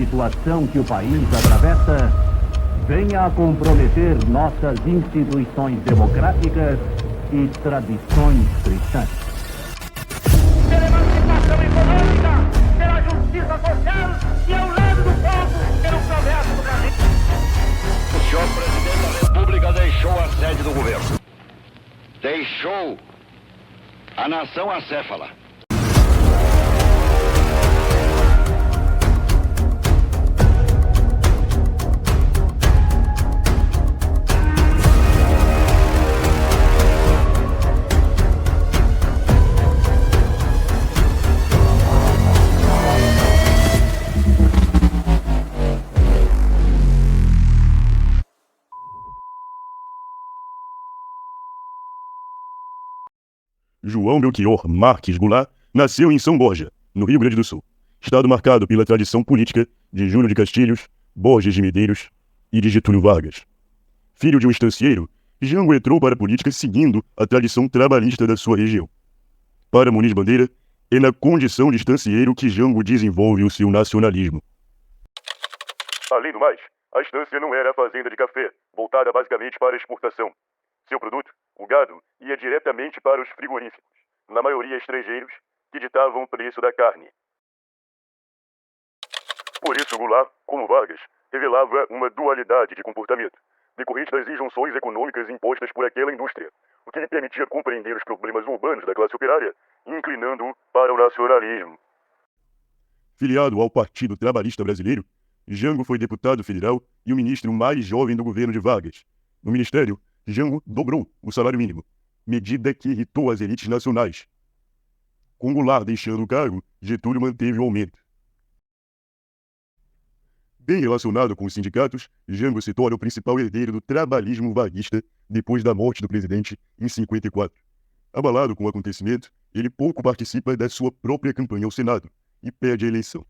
situação que o país atravessa venha a comprometer nossas instituições democráticas e tradições cristãs. Pela emancipação econômica, pela justiça social e ao lado do povo, pelo progresso do Brasil. O senhor presidente da República deixou a sede do governo. Deixou a nação acéfala. João Belchior Marques Goulart nasceu em São Borja, no Rio Grande do Sul, estado marcado pela tradição política de Júlio de Castilhos, Borges de Medeiros e de Getúlio Vargas. Filho de um estancieiro, Jango entrou para a política seguindo a tradição trabalhista da sua região. Para Muniz Bandeira, é na condição de estancieiro que Jango desenvolve o seu nacionalismo. Além do mais, a estância não era a fazenda de café, voltada basicamente para a exportação. Seu produto, o gado, ia diretamente para os frigoríficos, na maioria estrangeiros, que ditavam o preço da carne. Por isso, Goulart, como Vargas, revelava uma dualidade de comportamento, decorrente das injunções econômicas impostas por aquela indústria, o que lhe permitia compreender os problemas urbanos da classe operária, inclinando-o para o nacionalismo. Filiado ao Partido Trabalhista Brasileiro, Jango foi deputado federal e o ministro mais jovem do governo de Vargas. No ministério, Jango dobrou o salário mínimo, medida que irritou as elites nacionais. Com Goulart deixando o cargo, Getúlio manteve o aumento. Bem relacionado com os sindicatos, Jango se torna o principal herdeiro do trabalhismo varguista depois da morte do presidente em 54. Abalado com o acontecimento, ele pouco participa da sua própria campanha ao Senado e perde a eleição.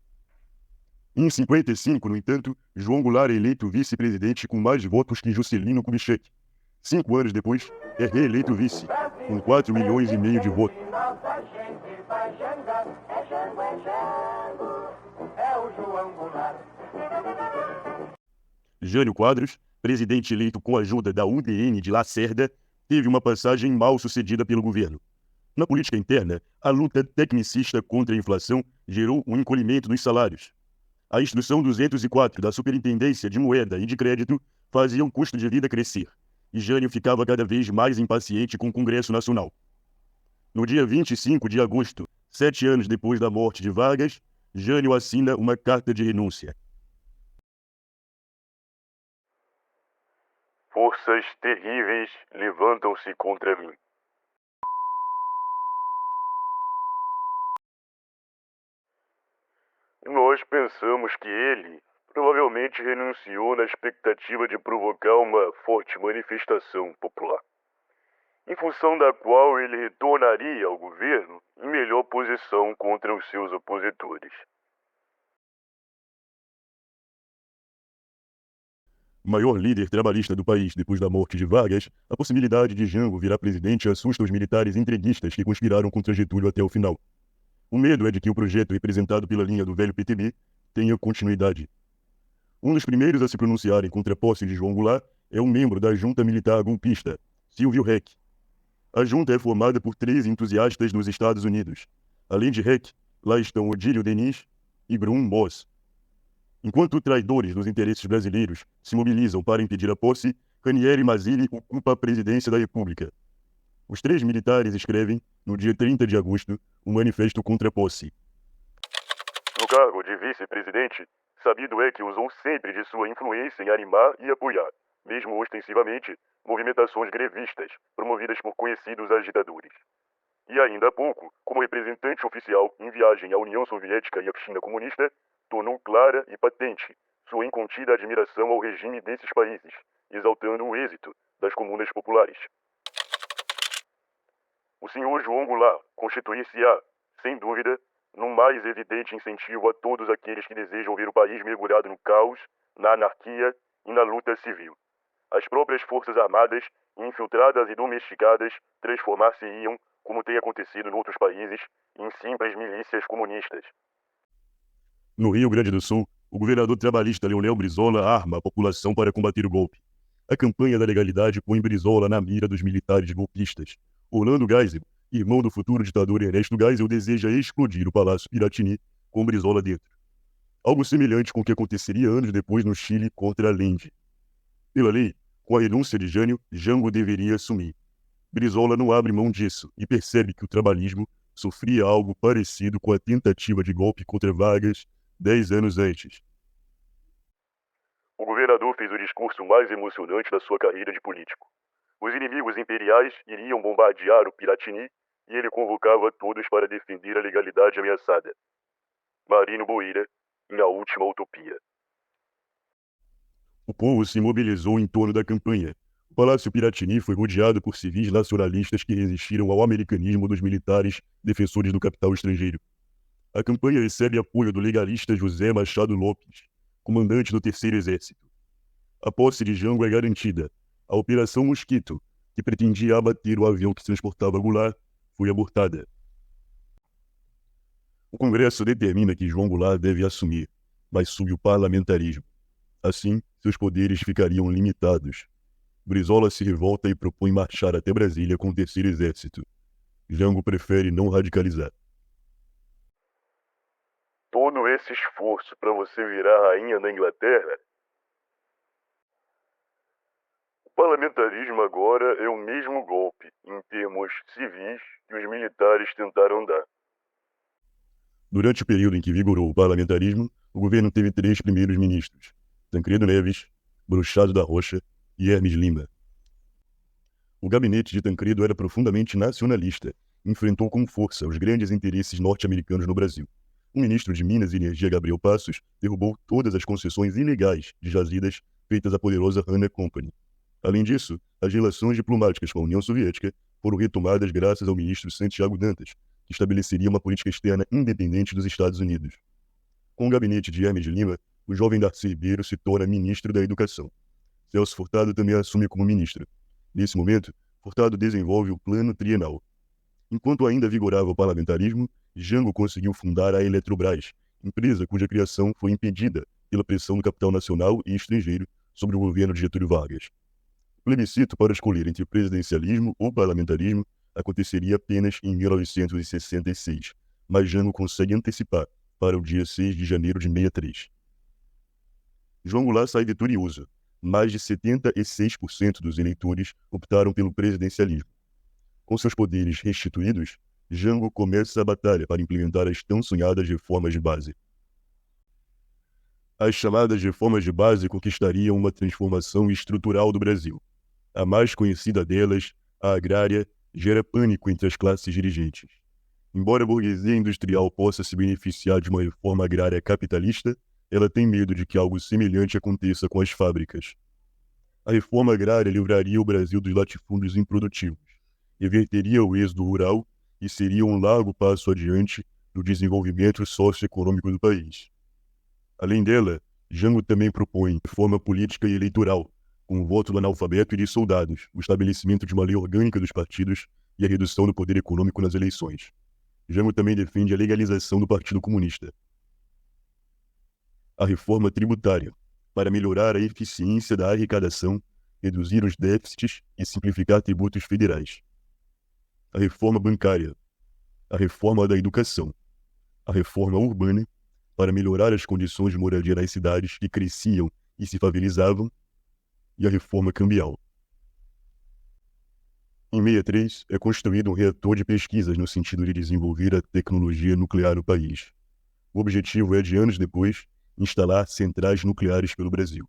Em 55, no entanto, João Goulart é eleito vice-presidente com mais votos que Juscelino Kubitschek. 5 anos depois, é reeleito vice, com 4,5 milhões de votos. Jânio Quadros, presidente eleito com a ajuda da UDN de Lacerda, teve uma passagem mal sucedida pelo governo. Na política interna, a luta tecnicista contra a inflação gerou um encolhimento dos salários. A Instrução 204 da Superintendência de Moeda e de Crédito fazia o custo de vida crescer, e Jânio ficava cada vez mais impaciente com o Congresso Nacional. No dia 25 de agosto, 7 anos depois da morte de Vargas, Jânio assina uma carta de renúncia. Forças terríveis levantam-se contra mim. Nós pensamos que ele provavelmente renunciou na expectativa de provocar uma forte manifestação popular, em função da qual ele retornaria ao governo em melhor posição contra os seus opositores. Maior líder trabalhista do país depois da morte de Vargas, a possibilidade de Jango virar presidente assusta os militares entreguistas que conspiraram contra Getúlio até o final. O medo é de que o projeto representado pela linha do velho PTB tenha continuidade. Um dos primeiros a se pronunciarem contra a posse de João Goulart é um membro da junta militar golpista, Silvio Reck. A junta é formada por 3 entusiastas dos Estados Unidos. Além de Reck, lá estão Odílio Denis e Grum Boss. Enquanto traidores dos interesses brasileiros se mobilizam para impedir a posse, Ranieri Mazzilli ocupa a presidência da República. Os 3 militares escrevem, no dia 30 de agosto, um manifesto contra a posse. No cargo de vice-presidente, sabido é que usou sempre de sua influência em animar e apoiar, mesmo ostensivamente, movimentações grevistas promovidas por conhecidos agitadores. E ainda há pouco, como representante oficial em viagem à União Soviética e à China comunista, tornou clara e patente sua incontida admiração ao regime desses países, exaltando o êxito das comunas populares. O senhor João Goulart constituir-se-á, sem dúvida, no mais evidente incentivo a todos aqueles que desejam ver o país mergulhado no caos, na anarquia e na luta civil. As próprias forças armadas, infiltradas e domesticadas, transformar-se-iam, como tem acontecido em outros países, em simples milícias comunistas. No Rio Grande do Sul, O governador trabalhista Leonel Brizola arma a população para combater o golpe. A campanha da legalidade põe Brizola na mira dos militares golpistas. Orlando Geisel, irmão do futuro ditador Ernesto Geisel, deseja explodir o Palácio Piratini com Brizola dentro. Algo semelhante com o que aconteceria anos depois no Chile contra Allende. Pela lei, com a renúncia de Jânio, Jango deveria assumir. Brizola não abre mão disso e percebe que o trabalhismo sofria algo parecido com a tentativa de golpe contra Vargas 10 anos antes. O governador fez o discurso mais emocionante da sua carreira de político. Os inimigos imperiais iriam bombardear o Piratini e ele convocava todos para defender a legalidade ameaçada. Marino Boeira, em A Última Utopia. O povo se mobilizou em torno da campanha. O Palácio Piratini foi rodeado por civis nacionalistas que resistiram ao americanismo dos militares defensores do capital estrangeiro. A campanha recebe apoio do legalista José Machado Lopes, comandante do Terceiro Exército. A posse de Jango é garantida. A Operação Mosquito, que pretendia abater o avião que transportava Goulart, foi abortada. O Congresso determina que João Goulart deve assumir, mas sob o parlamentarismo. Assim, seus poderes ficariam limitados. Brizola se revolta e propõe marchar até Brasília com o Terceiro Exército. Jango prefere não radicalizar. Todo esse esforço para você virar rainha da Inglaterra? O parlamentarismo agora é o mesmo golpe, em termos civis, que os militares tentaram dar. Durante o período em que vigorou o parlamentarismo, o governo teve 3 primeiros ministros: Tancredo Neves, Bruchado da Rocha e Hermes Lima. O gabinete de Tancredo era profundamente nacionalista e enfrentou com força os grandes interesses norte-americanos no Brasil. O ministro de Minas e Energia, Gabriel Passos, derrubou todas as concessões ilegais de jazidas feitas à poderosa Hanna Company. Além disso, as relações diplomáticas com a União Soviética foram retomadas graças ao ministro Santiago Dantas, que estabeleceria uma política externa independente dos Estados Unidos. Com o gabinete de Hermes Lima, o jovem Darcy Ribeiro se torna ministro da Educação. Celso Furtado também assume como ministro. Nesse momento, Furtado desenvolve o Plano Trienal. Enquanto ainda vigorava o parlamentarismo, Jango conseguiu fundar a Eletrobras, empresa cuja criação foi impedida pela pressão do capital nacional e estrangeiro sobre o governo de Getúlio Vargas. O plebiscito para escolher entre presidencialismo ou parlamentarismo aconteceria apenas em 1966, mas Jango consegue antecipar para o dia 6 de janeiro de 63. João Goulart sai vitorioso. Mais de 76% dos eleitores optaram pelo presidencialismo. Com seus poderes restituídos, Jango começa a batalha para implementar as tão sonhadas reformas de base. As chamadas reformas de base conquistariam uma transformação estrutural do Brasil. A mais conhecida delas, a agrária, gera pânico entre as classes dirigentes. Embora a burguesia industrial possa se beneficiar de uma reforma agrária capitalista, ela tem medo de que algo semelhante aconteça com as fábricas. A reforma agrária livraria o Brasil dos latifúndios improdutivos, reverteria o êxodo rural e seria um largo passo adiante no desenvolvimento socioeconômico do país. Além dela, Jango também propõe reforma política e eleitoral, com o voto do analfabeto e de soldados, o estabelecimento de uma lei orgânica dos partidos e a redução do poder econômico nas eleições. Jango também defende a legalização do Partido Comunista. A reforma tributária, para melhorar a eficiência da arrecadação, reduzir os déficits e simplificar tributos federais. A reforma bancária. A reforma da educação. A reforma urbana, para melhorar as condições de moradia nas cidades que cresciam e se favelizavam. E a reforma cambial. Em 63, é construído um reator de pesquisas no sentido de desenvolver a tecnologia nuclear no país. O objetivo é, de anos depois, instalar centrais nucleares pelo Brasil.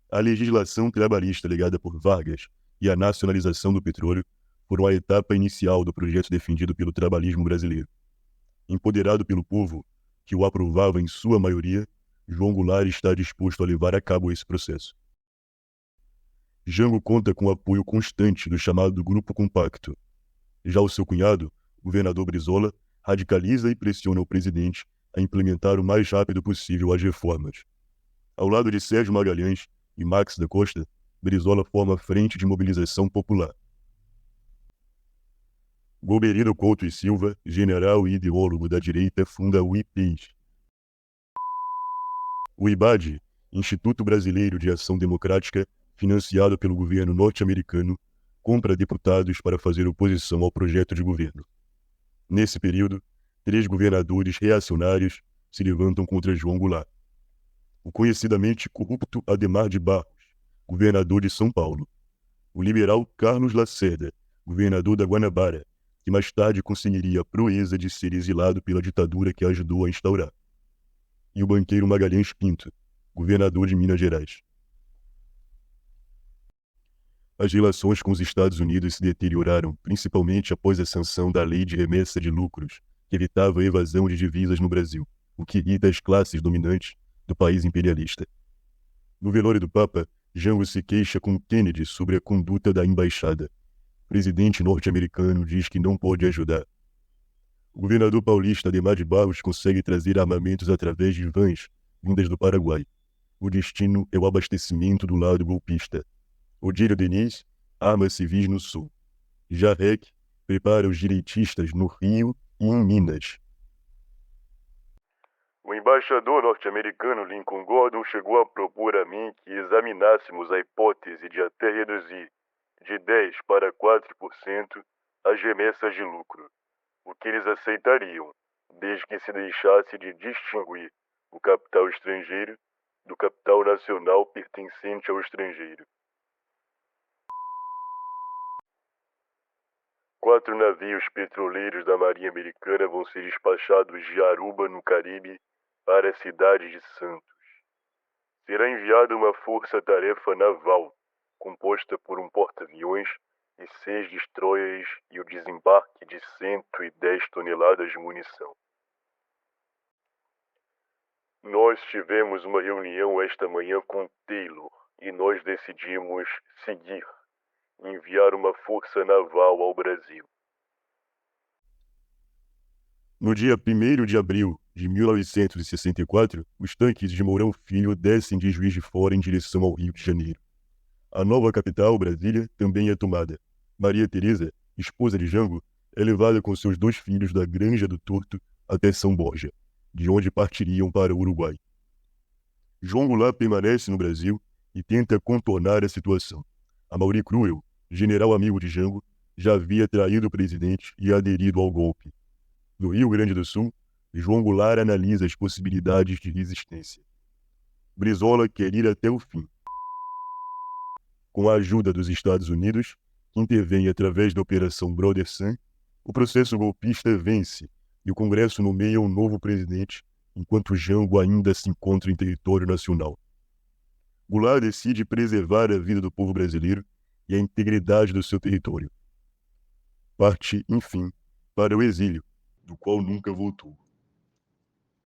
A legislação trabalhista legada por Vargas e a nacionalização do petróleo foram a etapa inicial do projeto defendido pelo trabalhismo brasileiro. Empoderado pelo povo, que o aprovava em sua maioria, João Goulart está disposto a levar a cabo esse processo. Jango conta com o apoio constante do chamado Grupo Compacto. Já o seu cunhado, o governador Brizola, radicaliza e pressiona o presidente a implementar o mais rápido possível as reformas. Ao lado de Sérgio Magalhães e Max da Costa, Brizola forma a Frente de Mobilização Popular. Golberino Couto e Silva, general e ideólogo da direita, funda o IPES. O IBAD, Instituto Brasileiro de Ação Democrática, financiado pelo governo norte-americano, compra deputados para fazer oposição ao projeto de governo. Nesse período, 3 governadores reacionários se levantam contra João Goulart. O conhecidamente corrupto Adhemar de Barros, governador de São Paulo. O liberal Carlos Lacerda, governador da Guanabara, que mais tarde conseguiria a proeza de ser exilado pela ditadura que ajudou a instaurar. E o banqueiro Magalhães Pinto, governador de Minas Gerais. As relações com os Estados Unidos se deterioraram principalmente após a sanção da Lei de Remessa de Lucros, que evitava a evasão de divisas no Brasil, o que irrita as classes dominantes do país imperialista. No velório do Papa, Jango se queixa com Kennedy sobre a conduta da embaixada. O presidente norte-americano diz que não pode ajudar. O governador paulista Adhemar de Barros consegue trazer armamentos através de vans vindas do Paraguai. O destino é o abastecimento do lado golpista. Odílio Diniz arma civis no sul. Jarrec prepara os direitistas no Rio e em Minas. O embaixador norte-americano Lincoln Gordon chegou a propor a mim que examinássemos a hipótese de até reduzir de 10% para 4% as remessas de lucro, o que eles aceitariam, desde que se deixasse de distinguir o capital estrangeiro do capital nacional pertencente ao estrangeiro. 4 navios petroleiros da Marinha Americana vão ser despachados de Aruba, no Caribe, para a cidade de Santos. Será enviada uma força-tarefa naval, composta por um porta-aviões e 6 destroyers e o desembarque de 110 toneladas de munição. Nós tivemos uma reunião esta manhã com Taylor e nós decidimos seguir, enviar uma força naval ao Brasil. No dia 1º de abril de 1964, os tanques de Mourão Filho descem de Juiz de Fora em direção ao Rio de Janeiro. A nova capital, Brasília, também é tomada. Maria Teresa, esposa de Jango, é levada com seus 2 filhos da Granja do Torto até São Borja, de onde partiriam para o Uruguai. João Goulart permanece no Brasil e tenta contornar a situação. Amaury Cruel, general amigo de Jango, já havia traído o presidente e aderido ao golpe. No Rio Grande do Sul, João Goulart analisa as possibilidades de resistência. Brizola quer ir até o fim. Com a ajuda dos Estados Unidos, que intervém através da Operação Brother Sun, o processo golpista vence e o Congresso nomeia um novo presidente, enquanto Jango ainda se encontra em território nacional. Goulart decide preservar a vida do povo brasileiro e a integridade do seu território. Parte, enfim, para o exílio, do qual nunca voltou.